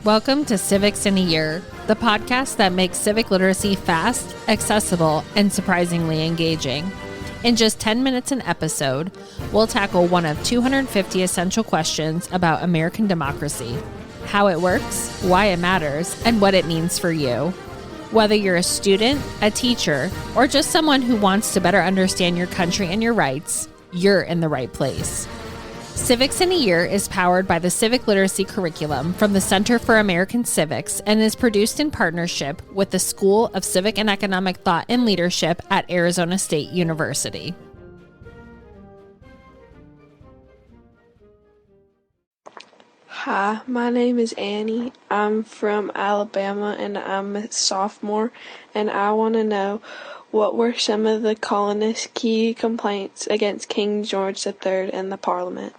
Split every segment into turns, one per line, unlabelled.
Welcome to Civics in a Year, the podcast that makes civic literacy fast, accessible, and surprisingly engaging. In just 10 minutes an episode, we'll tackle one of 250 essential questions about American democracy, how it works, why it matters, and what it means for you. Whether you're a student, a teacher, or just someone who wants to better understand your country and your rights, you're in the right place. Civics in a Year is powered by the Civic Literacy Curriculum from the Center for American Civics and is produced in partnership with the School of Civic and Economic Thought and Leadership at Arizona State University.
Hi, my name is Annie. I'm from Alabama and I'm a sophomore, and I want to know what were some of the colonists' key complaints against King George III and the Parliament?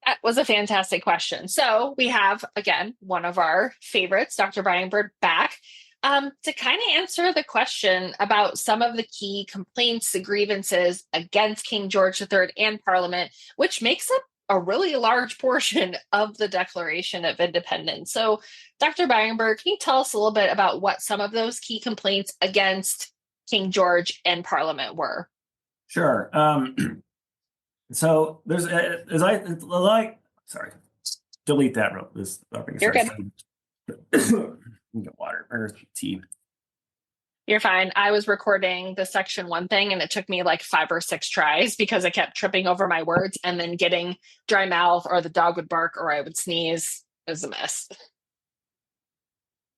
That was a fantastic question. So we have, again, one of our favorites, Dr. Brian Bird, back to kind of answer the question about some of the key complaints, the grievances against King George III and Parliament, which makes up a really large portion of the Declaration of Independence. So, Dr. Byronberg, can you tell us a little bit about what some of those key complaints against King George and Parliament were?
Sure. So there's delete that real.
You're good.
Get water or tea.
You're fine. I was recording the section 1 thing and it took me like 5 or 6 tries because I kept tripping over my words and then getting dry mouth, or the dog would bark or I would sneeze. It was a mess.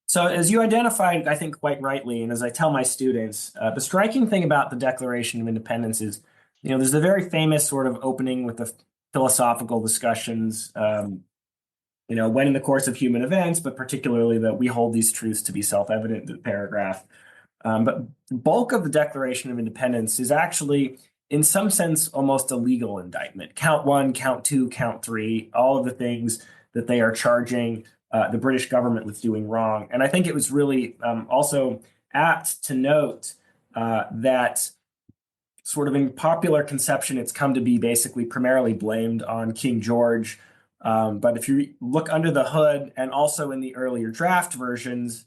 So as you identified, I think quite rightly, and as I tell my students, the striking thing about the Declaration of Independence is, there's the very famous sort of opening with the philosophical discussions, when in the course of human events, but particularly that we hold these truths to be self-evident, the paragraph. But the bulk of the Declaration of Independence is actually, in some sense, almost a legal indictment. Count 1, count 2, count 3, all of the things that they are charging the British government with doing wrong. And I think it was really also apt to note that sort of in popular conception, it's come to be basically primarily blamed on King George. But if you look under the hood, and also in the earlier draft versions,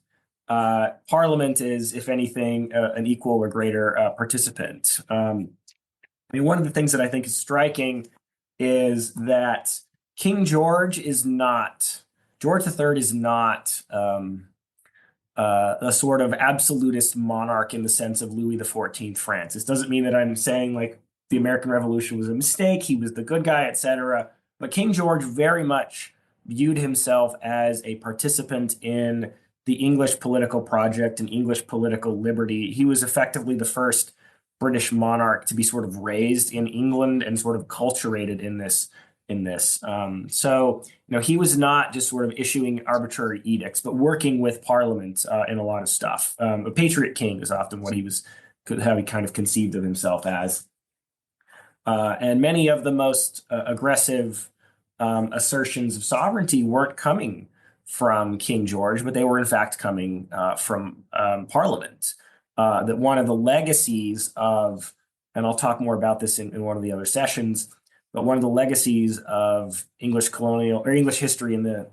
Parliament is, if anything, an equal or greater participant. One of the things that I think is striking is that George III is not a sort of absolutist monarch in the sense of Louis XIV France. This doesn't mean that I'm saying like the American Revolution was a mistake, he was the good guy, etc. But King George very much viewed himself as a participant in the English political project and English political liberty. He was effectively the first British monarch to be sort of raised in England and sort of culturated in this. So he was not just sort of issuing arbitrary edicts, but working with Parliament in a lot of stuff. A patriot king is often what how he kind of conceived of himself as. And many of the most aggressive assertions of sovereignty weren't coming from King George, but they were in fact coming from Parliament. That one of the legacies of, and I'll talk more about this in one of the other sessions, but one of the legacies of English colonial or English history in the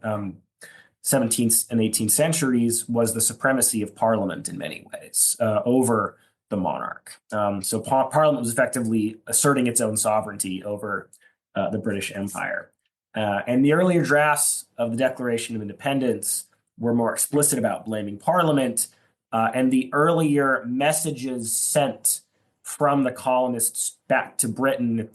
17th and 18th centuries was the supremacy of Parliament in many ways over the monarch. So Parliament was effectively asserting its own sovereignty over the British Empire. And the earlier drafts of the Declaration of Independence were more explicit about blaming Parliament, and the earlier messages sent from the colonists back to Britain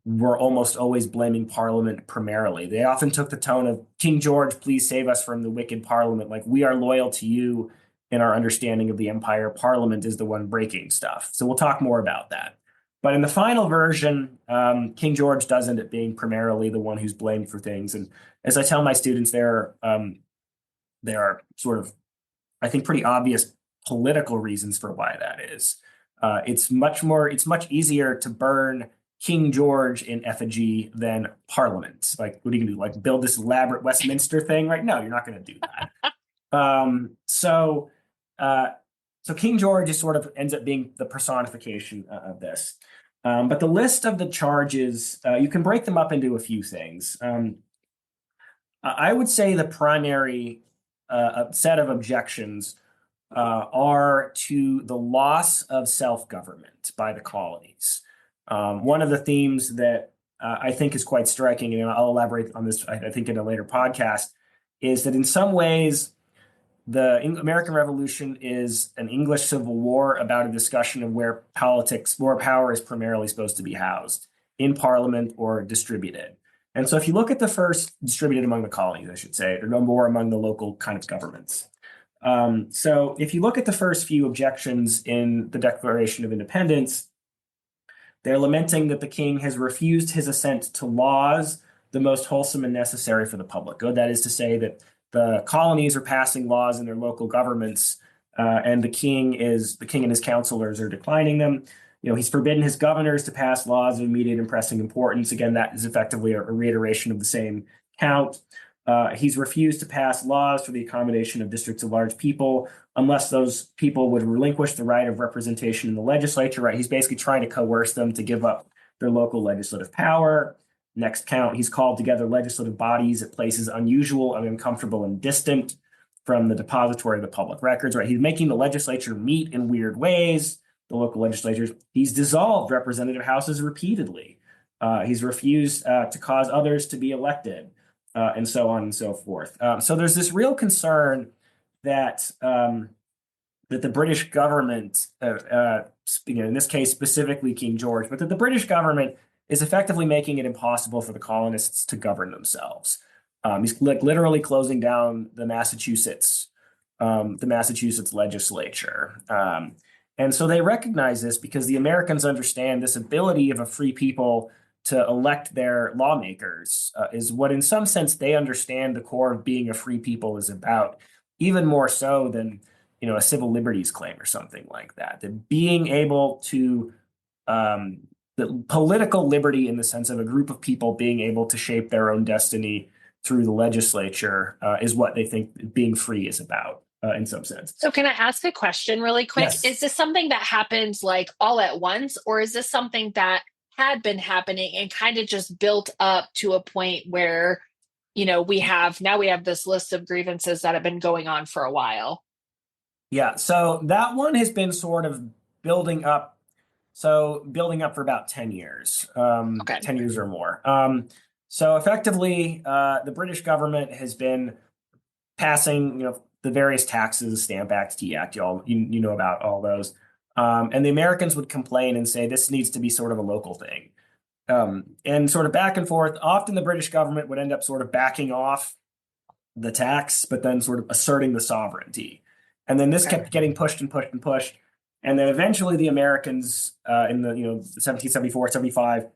were almost always blaming Parliament primarily. They often took the tone of, King George, please save us from the wicked Parliament. Like, we are loyal to you in our understanding of the empire. Parliament is the one breaking stuff. So we'll talk more about that. But in the final version, King George does end up being primarily the one who's blamed for things. And as I tell my students, there are sort of, I think, pretty obvious political reasons for why that is. It's much easier to burn King George in effigy than Parliament. Like, what are you gonna do? Like, build this elaborate Westminster thing? Right? No, you're not going to do that. So King George is sort of ends up being the personification of this. But the list of the charges, you can break them up into a few things. I would say the primary set of objections are to the loss of self-government by the colonies. One of the themes that I think is quite striking, and I'll elaborate on this, I think, in a later podcast, is that in some ways, the American Revolution is an English Civil War about a discussion of where power is primarily supposed to be housed, in Parliament or distributed. And so if you look at the first, distributed among the colonies, I should say, or no more among the local kind of governments. So if you look at the first few objections in the Declaration of Independence, they're lamenting that the king has refused his assent to laws the most wholesome and necessary for the public good. That is to say that the colonies are passing laws in their local governments, and the king and his counselors are declining them. He's forbidden his governors to pass laws of immediate and pressing importance. Again, that is effectively a reiteration of the same count. He's refused to pass laws for the accommodation of districts of large people unless those people would relinquish the right of representation in the legislature. Right? He's basically trying to coerce them to give up their local legislative power. Next count, he's called together legislative bodies at places unusual and uncomfortable and distant from the depository of the public records. Right? He's making the legislature meet in weird ways, the local legislatures. He's dissolved representative houses repeatedly. He's refused to cause others to be elected. And so on and so forth. So there's this real concern that that the British government, in this case specifically King George, but that the British government is effectively making it impossible for the colonists to govern themselves. He's literally closing down the Massachusetts legislature. And so they recognize this because the Americans understand this ability of a free people to elect their lawmakers is what, in some sense, they understand the core of being a free people is about, even more so than a civil liberties claim or something like that. That being able to the political liberty in the sense of a group of people being able to shape their own destiny through the legislature is what they think being free is about. In some sense.
So can I ask a question really quick?
Yes.
Is this something that happens like all at once, or is this something that had been happening and kind of just built up to a point where, we have this list of grievances that have been going on for a while?
Yeah, so that one has been sort of building up. So building up for about 10 years,
Okay.
10 years or more. So effectively, the British government has been passing, the various taxes, Stamp Act, Tea Act, you know about all those. And the Americans would complain and say this needs to be sort of a local thing. And sort of back and forth, often the British government would end up sort of backing off the tax, but then sort of asserting the sovereignty. And then this kept getting pushed and pushed and pushed. And then eventually the Americans in the 1774, 75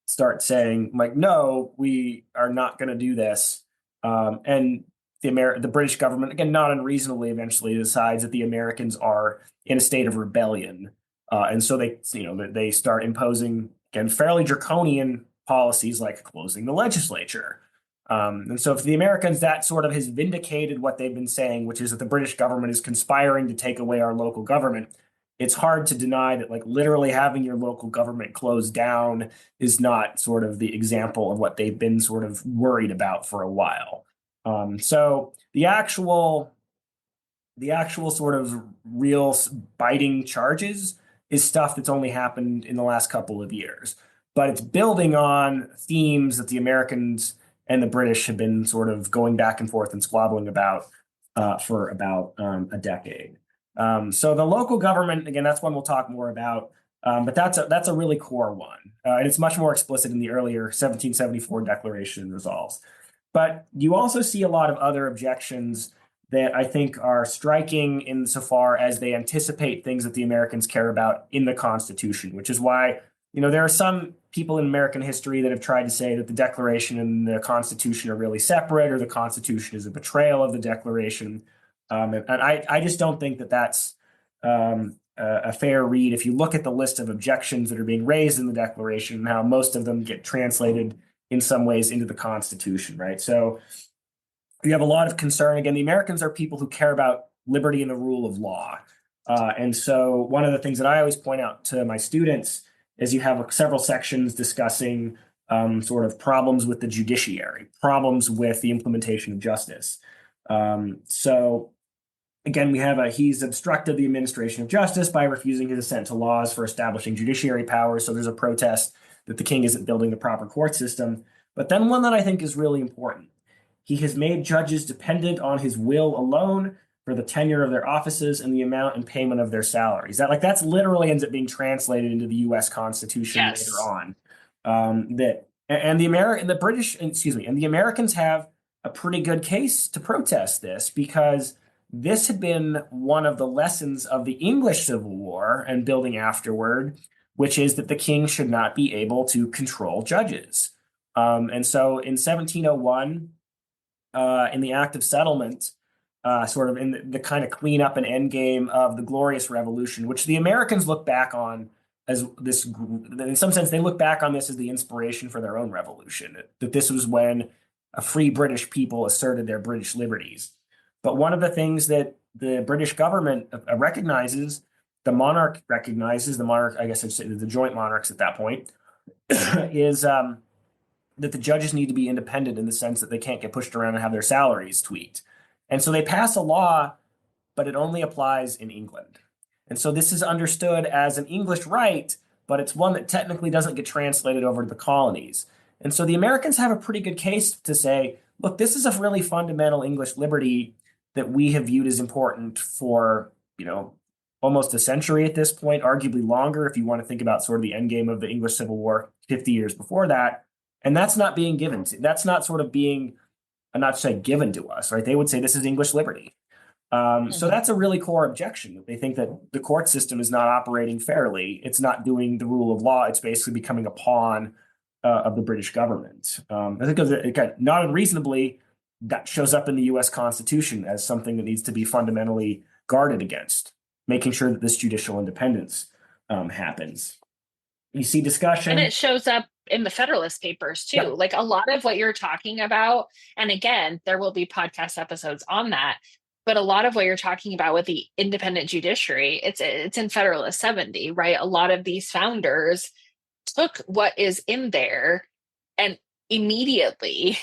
start saying, like, no, we are not going to do this. And the British government, again, not unreasonably, eventually decides that the Americans are in a state of rebellion. And so they start imposing, again, fairly draconian policies like closing the legislature. And so for the Americans, that sort of has vindicated what they've been saying, which is that the British government is conspiring to take away our local government. It's hard to deny that, like, literally having your local government closed down is not sort of the example of what they've been sort of worried about for a while. So the actual sort of real biting charges is stuff that's only happened in the last couple of years, but it's building on themes that the Americans and the British have been sort of going back and forth and squabbling about for about a decade. So the local government, again, that's one we'll talk more about, but that's a really core one, and it's much more explicit in the earlier 1774 Declaration and Resolves. But you also see a lot of other objections that I think are striking insofar as they anticipate things that the Americans care about in the Constitution, which is why, there are some people in American history that have tried to say that the Declaration and the Constitution are really separate, or the Constitution is a betrayal of the Declaration. And I just don't think that that's a fair read. If you look at the list of objections that are being raised in the Declaration and how most of them get translated in some ways into the Constitution, right? So you have a lot of concern. Again, the Americans are people who care about liberty and the rule of law. And so one of the things that I always point out to my students is you have several sections discussing sort of problems with the judiciary, problems with the implementation of justice. So again, we have he's obstructed the administration of justice by refusing his assent to laws for establishing judiciary powers. So there's a protest that the king isn't building the proper court system. But then one that I think is really important. He has made judges dependent on his will alone for the tenure of their offices and the amount and payment of their salaries. That's literally ends up being translated into the U.S. Constitution later on. The Americans have a pretty good case to protest this, because this had been one of the lessons of the English Civil War and building afterward, which is that the king should not be able to control judges. And so in 1701, in the Act of Settlement, sort of in the kind of cleanup and endgame of the Glorious Revolution, which the Americans look back on as this, in some sense, they look back on this as the inspiration for their own revolution, that this was when a free British people asserted their British liberties. But one of the things that the British government recognizes, the monarch recognizes, I guess I'd say the joint monarchs at that point, is that the judges need to be independent in the sense that they can't get pushed around and have their salaries tweaked. And so they pass a law, but it only applies in England. And so this is understood as an English right, but it's one that technically doesn't get translated over to the colonies. And so the Americans have a pretty good case to say, look, this is a really fundamental English liberty that we have viewed as important for, almost a century at this point, arguably longer if you want to think about sort of the endgame of the English Civil War 50 years before that. And that's not being given to, that's not sort of being, not to say given to us, right? They would say this is English liberty. So that's a really core objection. They think that the court system is not operating fairly. It's not doing the rule of law. It's basically becoming a pawn of the British government. I think again, not unreasonably, that shows up in the U.S. Constitution as something that needs to be fundamentally guarded against, making sure that this judicial independence happens. You see discussion.
And it shows up in the Federalist Papers too.
Yeah.
Like a lot of what you're talking about, and again, there will be podcast episodes on that, but a lot of what you're talking about with the independent judiciary, it's in Federalist 70, right? A lot of these founders took what is in there and immediately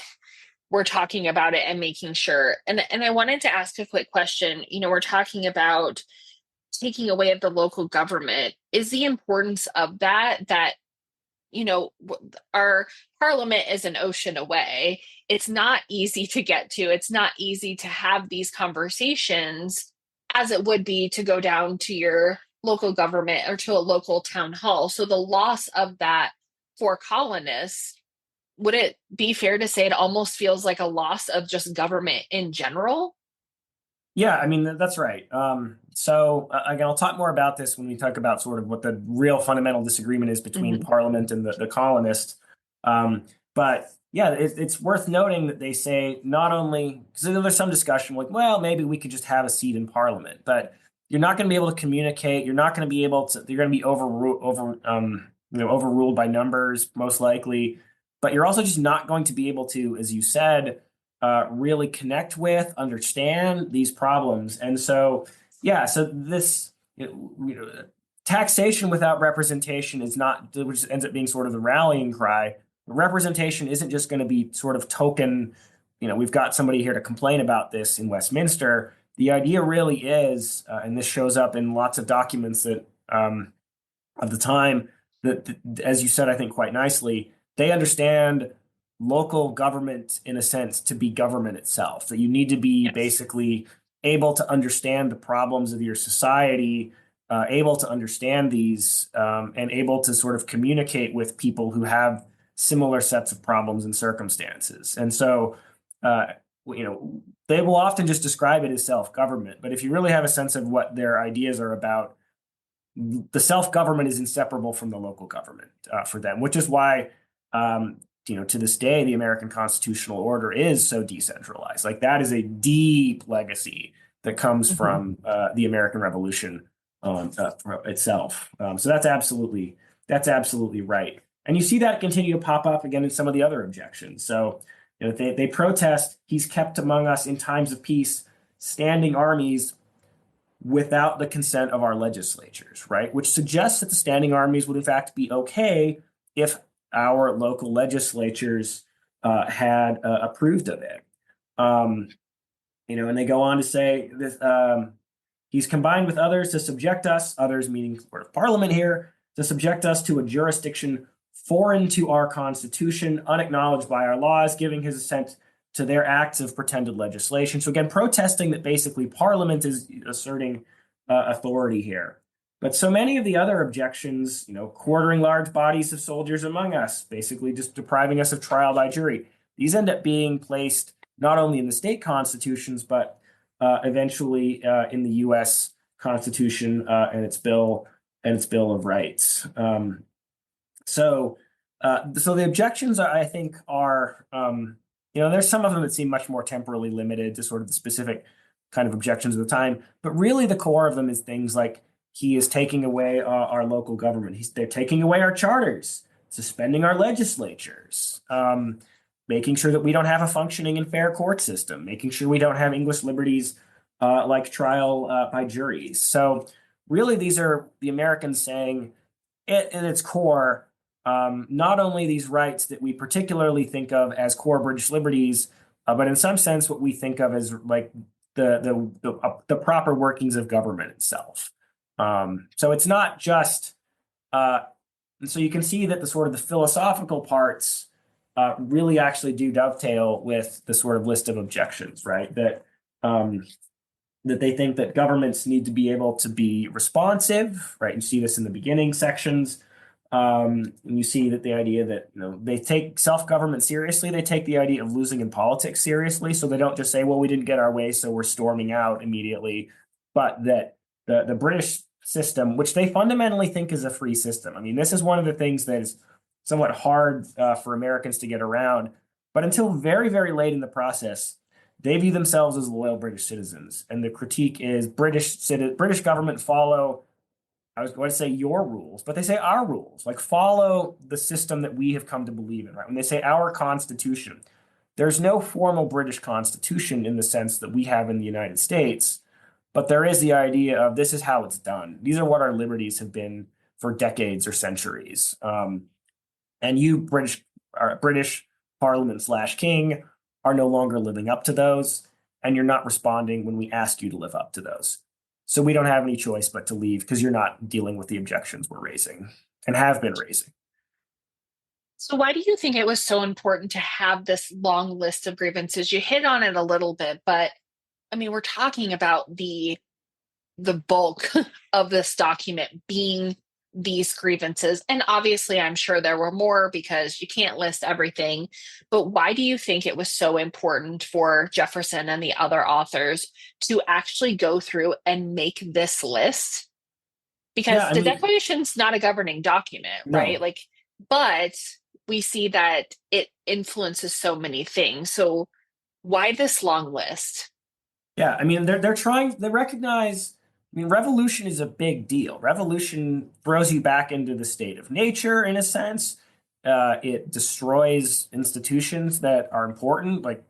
we're talking about it and making sure. And I wanted to ask a quick question. We're talking about taking away of the local government. Is the importance of that, our parliament is an ocean away. It's not easy to get to. It's not easy to have these conversations as it would be to go down to your local government or to a local town hall. So the loss of that for colonists, would it be fair to say it almost feels like a loss of just government in general?
Yeah, I mean, that's right. So again, I'll talk more about this when we talk about sort of what the real fundamental disagreement is between Parliament and the colonists. But yeah, it's worth noting that they say not only, because there's some discussion like, well, maybe we could just have a seat in Parliament, but you're not going to be able to communicate. You're not going to be able to, you're going to be overruled by numbers, most likely. But you're also just not going to be able to, as you said, really connect with, understand these problems. And so, yeah, so this, taxation without representation is not, which ends up being sort of the rallying cry. Representation isn't just going to be sort of token, we've got somebody here to complain about this in Westminster. The idea really is, and this shows up in lots of documents that of the time, that, as you said, I think quite nicely, they understand local government in a sense to be government itself, that you need to be basically able to understand the problems of your society, able to understand these, and able to sort of communicate with people who have similar sets of problems and circumstances. And so, they will often just describe it as self-government, but if you really have a sense of what their ideas are about, the self-government is inseparable from the local government for them, which is why to this day, the American constitutional order is so decentralized. Like that is a deep legacy that comes from the American Revolution itself. So that's absolutely right. And you see that continue to pop up again in some of the other objections. So they protest, he's kept among us in times of peace, standing armies without the consent of our legislatures, right? Which suggests that the standing armies would in fact be okay if our local legislatures had approved of it. And they go on to say this, he's combined with others to subject us, others meaning sort of Parliament here, to subject us to a jurisdiction foreign to our Constitution, unacknowledged by our laws, giving his assent to their acts of pretended legislation. So again, protesting that basically Parliament is asserting authority here. But so many of the other objections, quartering large bodies of soldiers among us, basically just depriving us of trial by jury, these end up being placed not only in the state constitutions, but eventually in the U.S. Constitution and its Bill of Rights. So the objections, I think, are there's some of them that seem much more temporally limited to sort of the specific kind of objections of the time, but really the core of them is things like he is taking away our local government. They're taking away our charters, suspending our legislatures, making sure that we don't have a functioning and fair court system, making sure we don't have English liberties like trial by juries. So really, these are the Americans saying, at its core, not only these rights that we particularly think of as core British liberties, but in some sense, what we think of as like the proper workings of government itself. So it's not just, and so you can see that the sort of the philosophical parts really actually do dovetail with the sort of list of objections, right? That they think that governments need to be able to be responsive, right? You see this in the beginning sections. And you see that the idea that they take self-government seriously. They take the idea of losing in politics seriously. So they don't just say, well, we didn't get our way, so we're storming out immediately. But that the British system, which they fundamentally think is a free system. I mean, this is one of the things that is somewhat hard for Americans to get around. But until very, very late in the process, they view themselves as loyal British citizens. And the critique is British government follow, I was going to say your rules, but they say our rules, like follow the system that we have come to believe in, right? When they say our Constitution, there's no formal British Constitution in the sense that we have in the United States, but there is the idea of this is how it's done. These are what our liberties have been for decades or centuries. And you, British Parliament / King, are no longer living up to those, and you're not responding when we ask you to live up to those. So we don't have any choice but to leave because you're not dealing with the objections we're raising and have been raising.
So why do you think it was so important to have this long list of grievances? You hit on it a little bit, but I mean, we're talking about the bulk of this document being these grievances. And obviously, I'm sure there were more because you can't list everything. But why do you think it was so important for Jefferson and the other authors to actually go through and make this list? Because the Declaration's not a governing document, right?
No.
But we see that it influences so many things. So why this long list?
Yeah, I mean, they recognize, revolution is a big deal. Revolution throws you back into the state of nature in a sense. It destroys institutions that are important, like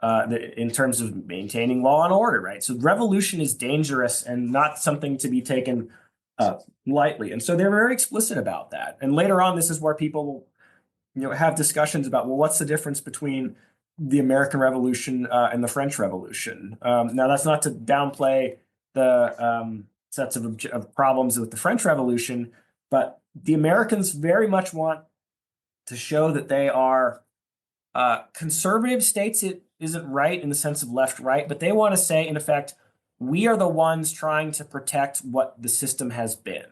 in terms of maintaining law and order, right? So revolution is dangerous and not something to be taken lightly. And so they're very explicit about that. And later on, this is where people have discussions about, well, what's the difference between the American Revolution and the French Revolution? Now, that's not to downplay the sets of problems with the French Revolution, but the Americans very much want to show that they are conservative states. It isn't right in the sense of left-right, but they want to say, in effect, we are the ones trying to protect what the system has been.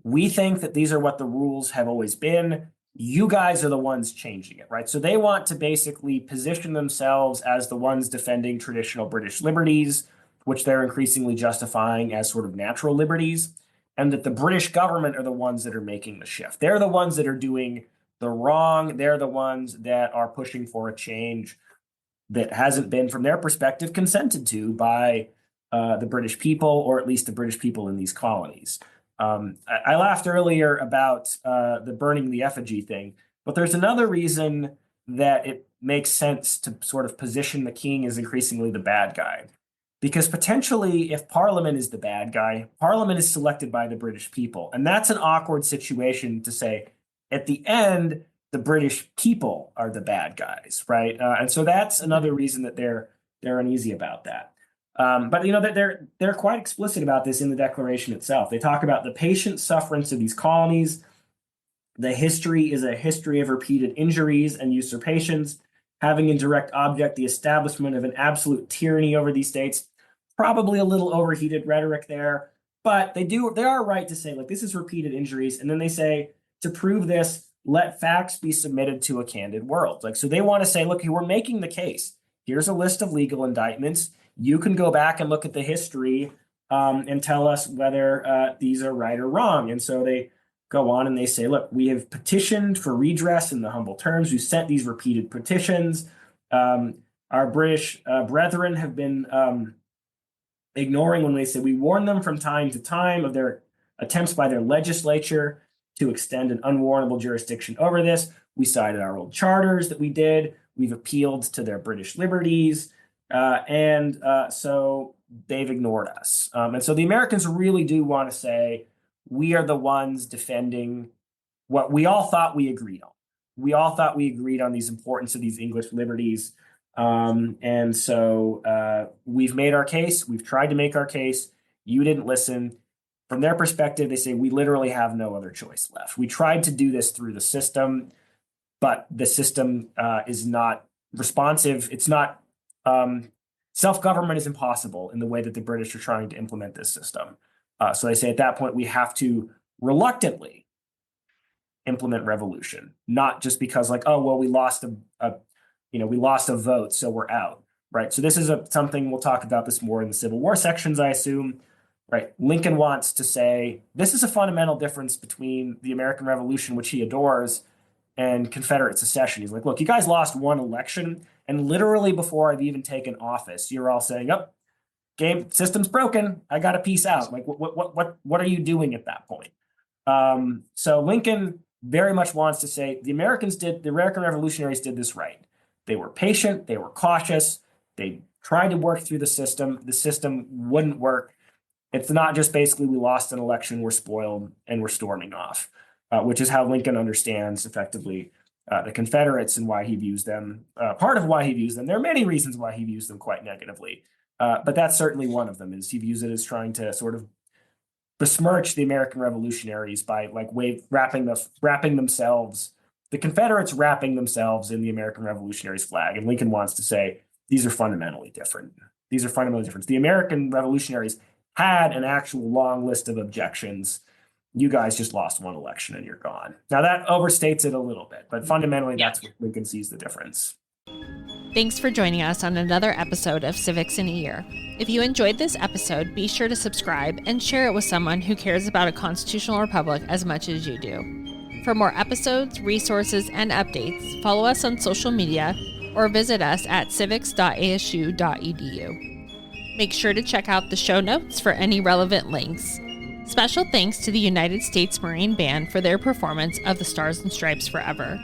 We think that these are what the rules have always been. You guys are the ones changing it, right? So they want to basically position themselves as the ones defending traditional British liberties, which they're increasingly justifying as sort of natural liberties, and that the British government are the ones that are making the shift. They're the ones that are doing the wrong. They're the ones that are pushing for a change that hasn't been, from their perspective, consented to by the British people, or at least the British people in these colonies. I laughed earlier about the burning the effigy thing, but there's another reason that it makes sense to sort of position the king as increasingly the bad guy. Because potentially, if Parliament is the bad guy, Parliament is selected by the British people. And that's an awkward situation to say, at the end, the British people are the bad guys, right? And so that's another reason that they're uneasy about that. But they're quite explicit about this in the Declaration itself. They talk about the patient sufferance of these colonies. The history is a history of repeated injuries and usurpations, having in direct object the establishment of an absolute tyranny over these states. Probably a little overheated rhetoric there, but they are right to say, like, this is repeated injuries. And then they say, to prove this, let facts be submitted to a candid world. Like, so they want to say, look, we're making the case. Here's a list of legal indictments. You can go back and look at the history and tell us whether these are right or wrong. And so they go on and they say, look, we have petitioned for redress in the humble terms. We sent these repeated petitions. Our British brethren have been ignoring when they say we warn them from time to time of their attempts by their legislature to extend an unwarrantable jurisdiction over this. We cited our old charters that we did. We've appealed to their British liberties. So they've ignored us. And so the Americans really do want to say, we are the ones defending what we all thought we agreed on. We all thought we agreed on these importance of these English liberties. And so we've made our case. We've tried to make our case. You didn't listen. From their perspective, they say we literally have no other choice left. We tried to do this through the system, but the system is not responsive. It's not self-government is impossible in the way that the British are trying to implement this system. So they say at that point, we have to reluctantly implement revolution, not just because like, oh, well, we lost a vote, so we're out, right? So this is something we'll talk about this more in the Civil War sections, I assume, right? Lincoln wants to say this is a fundamental difference between the American Revolution, which he adores, and Confederate secession. He's like, look, you guys lost one election, and literally before I've even taken office, you're all saying, oh, game system's broken. I got to peace out. Like, what are you doing at that point? So Lincoln very much wants to say the American revolutionaries did this right. They were patient. They were cautious. They tried to work through the system. The system wouldn't work. It's not just basically we lost an election, we're spoiled, and we're storming off, which is how Lincoln understands effectively the Confederates and why he views them. Part of why he views them. There are many reasons why he views them quite negatively, but that's certainly one of them. Is he views it as trying to sort of besmirch the American revolutionaries by like wrapping themselves. The Confederates wrapping themselves in the American revolutionaries' flag, and Lincoln wants to say these are fundamentally different. These are fundamentally different. The American revolutionaries had an actual long list of objections. You guys just lost one election and you're gone. Now that overstates it a little bit, but fundamentally that's what Lincoln sees the difference.
Thanks for joining us on another episode of Civics in a Year. If you enjoyed this episode, be sure to subscribe and share it with someone who cares about a constitutional republic as much as you do. For more episodes, resources, and updates, follow us on social media or visit us at civics.asu.edu. Make sure to check out the show notes for any relevant links. Special thanks to the United States Marine Band for their performance of the Stars and Stripes Forever.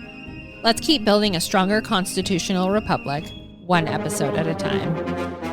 Let's keep building a stronger constitutional republic, one episode at a time.